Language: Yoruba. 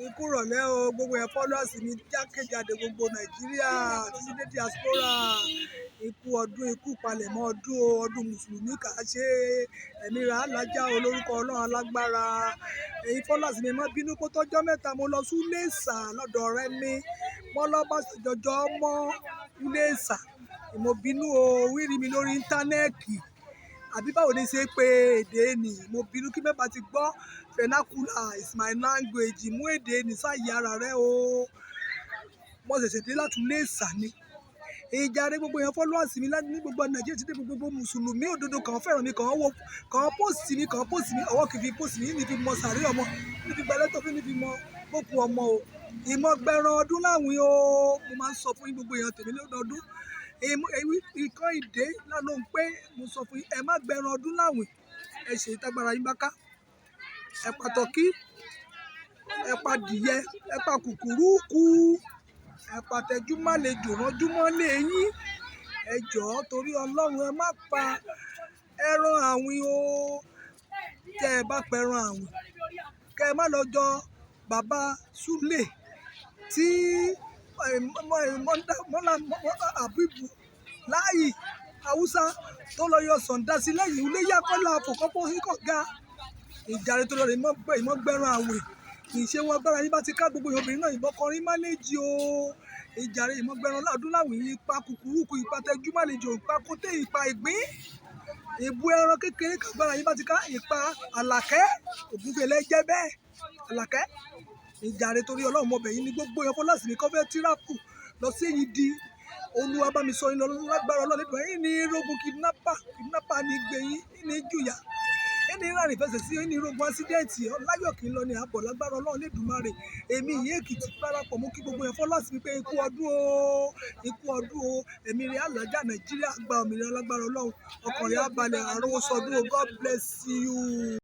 Ikú ìrọ̀lẹ́ o, gbogbo ẹ̀ followers mi jákèjádò gbogbo Nàìjíríà títí dé diaspora. Ikú ọdún, ikú ìpalẹ̀mọ́ ọdún o, ọdún Mùsùlùmí kà á ṣe ẹ̀mí ra lájà olórúkọ Ọlọ́run alágbára. Èyí followers mi má bínú kó tọ́jọ́ mẹ́ta mo lọ sí Iléṣà lọ́dọ̀ ọ̀rẹ́ mi. Mo lọ bá jọjọ mọ́ Iléṣà. Mo bínú o, wíri mi lórí íńtánẹ́ẹ̀tì. Àbí báwo ni ṣe pé èdè ni mo bínú kí mẹ́fà ti gbọ́ vernacular is my language mú èdè ní sáyé ara rẹ o. Mo ṣẹ̀ṣẹ̀ dé láti Iléṣà ni. Ìjà rẹ gbogbo yẹn followers mi ní gbogbo Nàìjíríà ti dé gbogbo Mùsùlùmí òdodo kan fẹ́ràn mi kan wo kan post mi ọwọ́ kì í fi post mi ní fi mọ sàárè ọmọ ní fi gbẹlẹ́tọ̀ fún ní fi mọ gbókù ọmọ o. Ìmọ̀ gbẹran ọdún láwìn o. Mo máa ń sọ fún gbogbo èèyàn tèmi lọ́dọọdún. Ìkan ìdè lánàá ń pé mo sọ fún yín ẹ má gbẹran ọdún láwìn. Ẹ ṣe ìtagbára yín bá ká. Ẹ pa tọ́kí, ẹ pa dìyẹ, ẹ pa kùkùrúkù, ẹ pa tẹjúmọ́lejò ránjúmọ́lé yín. Ẹ jọ̀ọ́ torí Ọlọ́run ẹ má pa ẹran àwìn o. Tẹ́ ẹ bá pẹran àwìn, kẹ́ ẹ má lọ jọ bàbá Súlè tí Àbíbù láàyè Haúsá tó lọ yọ sọ̀ǹda sí lẹ́yìn ilé yàkọ́lá àfòkọ́pọ̀ kíkọ̀gá. Ìjàre tó lọ rè ìmọ̀ gbẹran àwìn kì í ṣe wọn agbára yín bá ti ká gbogbo obìnrin náà ìbọn kọrin mánéjì o. Ìjàre ìmọ̀ gbẹran ọdún láwìn yìí ipa kùkùrúkù ipa tẹjúmọ́lejò ipa kóté ipa ìgbín. Ìbú ẹran kékeré kàgbára yín bá ti ká ipa àlàkẹ́ ògúnfẹ̀lẹ́ jẹ́ bẹ́ẹ̀ àlàkẹ́. Ìjàre torí Ọlọ́run mọbẹ̀ yín ní gbogbo ẹ̀fọ́ láti ní kọ́fẹ́ tíráàpù lọ sí èyí di Olúwa bá mi sọ yín lọ lágbára Ọlọ́run nípa yín ní rogun kidnapper ní gbẹ̀yìn ní jùyà. Ẹni rárìn fẹsẹ̀ sí ẹni rogun ásídẹ́ǹtì láyọ̀ kí n lọ ní àbọ̀ lágbára Ọlọ́run Lédùmarè. Èmi ìyé Èkìtì parapọ̀ mú kí gbogbo ẹ̀fọ́ láti fi pé ikú ọdún o, ikú ọdún o. Ẹ̀mí rẹ̀ alájà Nàìjíríà gba òmìnira lágbára Ọlọ́run. Ọkàn rẹ̀ á balẹ̀ àròwọ̀ sọdún o. God bless you.